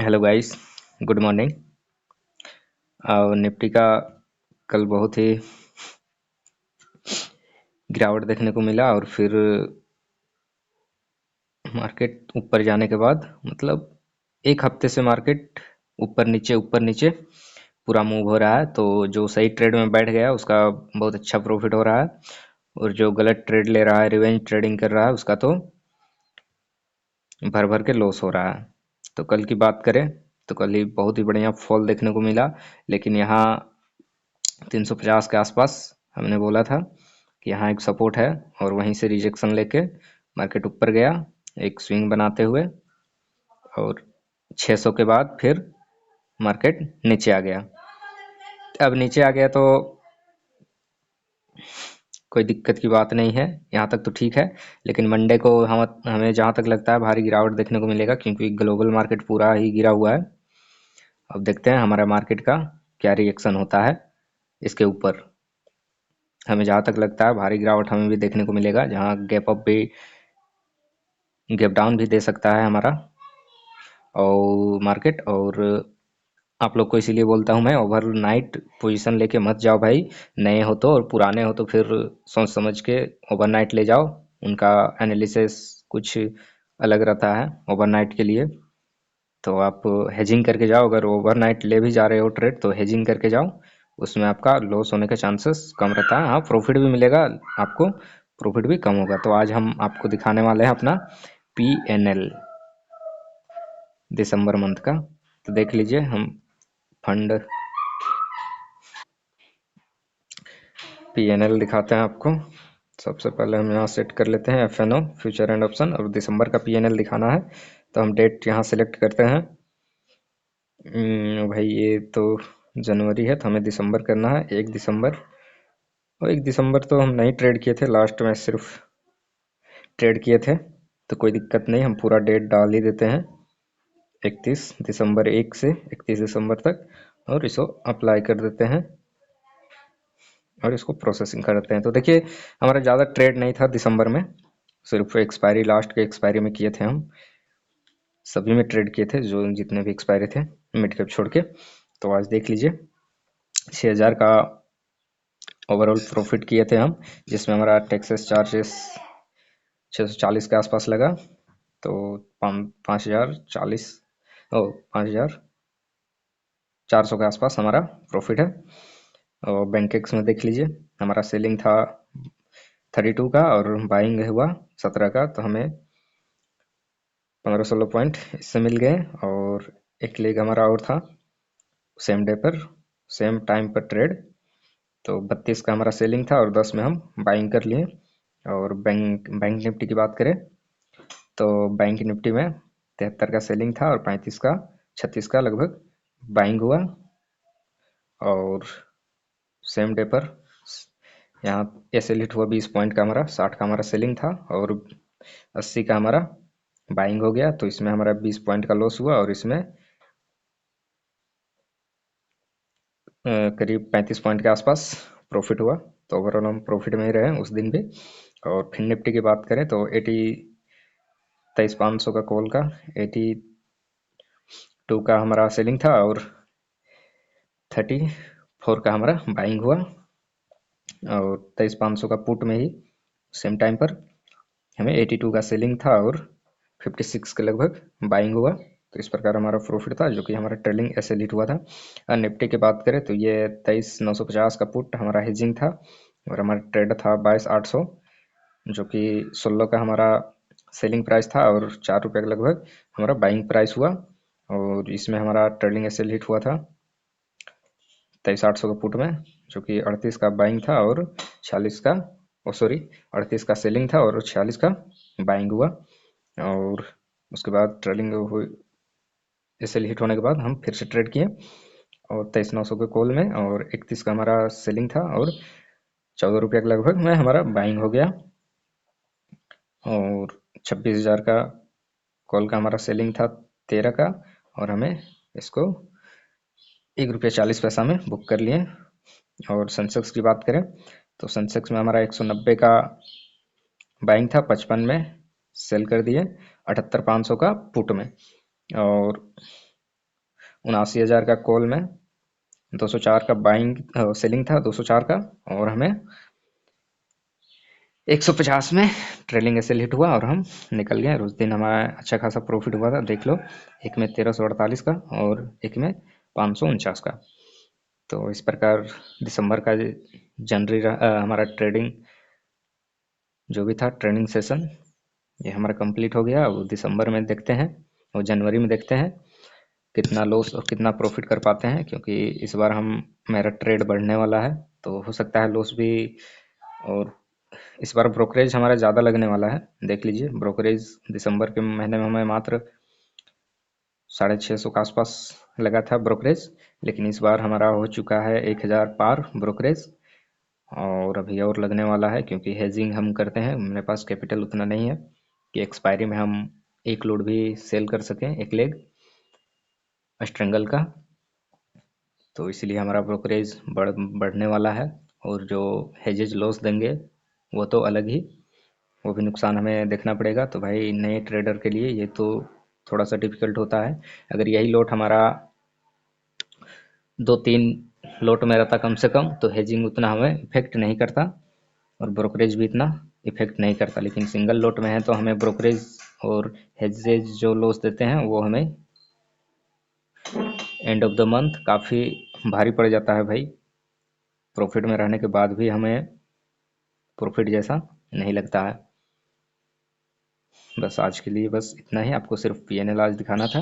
Hello guys, good morning. और Nifty का कल बहुत ही गिरावट देखने को मिला और फिर मार्केट ऊपर जाने के बाद मतलब एक हफ्ते से मार्केट ऊपर नीचे पूरा मूव हो रहा है। तो जो सही ट्रेड में बैठ गया उसका बहुत अच्छा प्रॉफिट हो रहा है, और जो गलत ट्रेड ले रहा है, रिवेंज ट्रेडिंग कर रहा है, उसका तो भर भर के लॉस हो रहा है। तो कल की बात करें तो कल ही बहुत ही बढ़िया फॉल देखने को मिला, लेकिन यहाँ 350 के आसपास हमने बोला था कि यहाँ एक सपोर्ट है, और वहीं से रिजेक्शन लेके मार्केट ऊपर गया एक स्विंग बनाते हुए, और 600 के बाद फिर मार्केट नीचे आ गया। अब नीचे आ गया तो कोई दिक्कत की बात नहीं है, यहाँ तक तो ठीक है। लेकिन मंडे को हमें जहाँ तक लगता है भारी गिरावट देखने को मिलेगा, क्योंकि ग्लोबल मार्केट पूरा ही गिरा हुआ है। अब देखते हैं हमारा मार्केट का क्या रिएक्शन होता है इसके ऊपर। हमें जहाँ तक लगता है भारी गिरावट हमें भी देखने को मिलेगा, जहाँ गैप अप भी, गैप डाउन भी दे सकता है हमारा और मार्केट। और आप लोग को इसीलिए बोलता हूँ मैं, ओवरनाइट पोजीशन लेके मत जाओ भाई। नए हो तो और पुराने हो तो फिर सोच समझ के ओवरनाइट ले जाओ। उनका एनालिसिस कुछ अलग रहता है ओवरनाइट के लिए। तो आप हेजिंग करके जाओ, अगर ओवरनाइट ले भी जा रहे हो ट्रेड तो हेजिंग करके जाओ, उसमें आपका लॉस होने का चांसेस कम रहता है। हाँ, प्रॉफिट भी मिलेगा आपको, प्रॉफिट भी कम होगा। तो आज हम आपको दिखाने वाले हैं अपना PNL दिसंबर मंथ का। तो देख लीजिए हम फंड PNL दिखाते हैं आपको। सबसे पहले हम यहाँ सेट कर लेते हैं FNO फ्यूचर एंड ऑप्शन, और दिसंबर का PNL दिखाना है तो हम डेट यहाँ सेलेक्ट करते हैं। भाई ये तो जनवरी है तो हमें दिसंबर करना है, 1 दिसंबर। और 1 दिसंबर तो हम नहीं ट्रेड किए थे, लास्ट में सिर्फ ट्रेड किए थे, तो कोई दिक्कत नहीं, हम पूरा डेट डाल ही देते हैं 31 दिसंबर, 1 से 31 दिसंबर तक, और इसको अप्लाई कर देते हैं और इसको प्रोसेसिंग कर देते हैं। तो देखिए हमारा ज़्यादा ट्रेड नहीं था दिसंबर में, सिर्फ एक्सपायरी, लास्ट के एक्सपायरी में किए थे हम, सभी में ट्रेड किए थे जो जितने भी एक्सपायरी थे मिड कैप छोड़ के। तो आज देख लीजिए 6000 का ओवरऑल प्रॉफिट किए थे हम, जिसमें हमारा टैक्सेस चार्जेस 640 के आसपास लगा। तो 5040, ओ 5400 के आसपास हमारा प्रॉफिट है। और बैंक एक्स में देख लीजिए हमारा सेलिंग था 32 का और बाइंग हुआ 17 का, तो हमें 15-16 पॉइंट इससे मिल गए। और एक लेग हमारा और था सेम डे पर, सेम टाइम पर ट्रेड, तो 32 का हमारा सेलिंग था और 10 में हम बाइंग कर लिए। और बैंक निफ्टी की बात करें तो बैंक निफ्टी में 73 का सेलिंग था और 35 का, 36 का लगभग बाइंग हुआ। और सेम डे पर यहाँ एसएल हिट हुआ 20 पॉइंट का हमारा, 60 का हमारा सेलिंग था और 80 का हमारा बाइंग हो गया। तो इसमें हमारा 20 पॉइंट का लॉस हुआ और इसमें करीब 35 पॉइंट के आसपास प्रॉफिट हुआ। तो ओवरऑल हम प्रॉफिट में ही रहे उस दिन भी। और फिर निफ्टी की बात करें तो 23,500 का कॉल का, 82 का हमारा सेलिंग था और 34 का हमारा बाइंग हुआ। और 23,500 का पुट में ही सेम टाइम पर हमें 82 का सेलिंग था और 56 के लगभग बाइंग हुआ। तो इस प्रकार हमारा प्रॉफिट था, जो कि हमारा ट्रेलिंग ऐसे लीट हुआ था। और निफ्टी की बात करें तो ये 23,950 का पुट हमारा हेजिंग था, और हमारा ट्रेड था 22,800, जो कि 16 का हमारा सेलिंग प्राइस था और 4 रुपये के लगभग हमारा बाइंग प्राइस हुआ। और इसमें हमारा ट्रेलिंग ऐसे लीट हुआ था 23,800 का पुट में, जो कि 38 का बाइंग था और 46 का, ओ सॉरी, 38 का सेलिंग था और 46 का बाइंग हुआ। और उसके बाद ट्रेलिंग हुई, ऐसे हिट होने के बाद हम फिर से ट्रेड किए और 23,900 के कॉल में, और 31 का हमारा सेलिंग था और 14 रुपये के लगभग में हमारा बाइंग हो गया। और 26,000 का कॉल का हमारा सेलिंग था 13 का, और हमें इसको 1 रुपया 40 पैसा में बुक कर लिए। और सेंसेक्स की बात करें तो सेंसेक्स में हमारा 190 का बाइंग था, 55 में सेल कर दिए 78,500 का पुट में। और 79,000 का कॉल में, 204 का बाइंग सेलिंग था 204 का, और हमें 150 में ट्रेलिंग एसएल हिट हुआ और हम निकल गए। और उस दिन हमारा अच्छा खासा प्रॉफिट हुआ था, देख लो, एक में 1348 का और एक में 549 का। तो इस प्रकार दिसंबर का जनवरी हमारा ट्रेडिंग जो भी था ट्रेनिंग सेशन ये हमारा कंप्लीट हो गया। अब दिसंबर में देखते हैं और जनवरी में देखते हैं कितना लॉस और कितना प्रॉफिट कर पाते हैं, क्योंकि इस बार हम मेरा ट्रेड बढ़ने वाला है, तो हो सकता है लॉस भी। और इस बार ब्रोकरेज हमारा ज़्यादा लगने वाला है, देख लीजिए ब्रोकरेज दिसंबर के महीने में हमें मात्र 650 के आसपास लगा था ब्रोकरेज, लेकिन इस बार हमारा हो चुका है 1000 पार ब्रोकरेज। और अभी और लगने वाला है, क्योंकि हेजिंग हम करते हैं, मेरे पास कैपिटल उतना नहीं है कि एक्सपायरी में हम एक लोड भी सेल कर सकें, एक लेग स्ट्रेंगल का। तो इसलिए हमारा ब्रोकरेज बढ़ने वाला है। और जो हेजेज लॉस देंगे वो तो अलग ही, वो भी नुकसान हमें देखना पड़ेगा। तो भाई नए ट्रेडर के लिए ये तो थोड़ा सा डिफिकल्ट होता है। अगर यही लोट हमारा 2-3 लोट में रहता कम से कम, तो हेजिंग उतना हमें इफेक्ट नहीं करता और ब्रोकरेज भी इतना इफेक्ट नहीं करता। लेकिन सिंगल लोट में है तो हमें ब्रोकरेज और हेजेज जो लॉस देते हैं वो हमें एंड ऑफ द मंथ काफ़ी भारी पड़ जाता है भाई। प्रॉफिट में रहने के बाद भी हमें प्रॉफिट जैसा नहीं लगता है। बस आज के लिए बस इतना ही, आपको सिर्फ पीएनएल आज दिखाना था।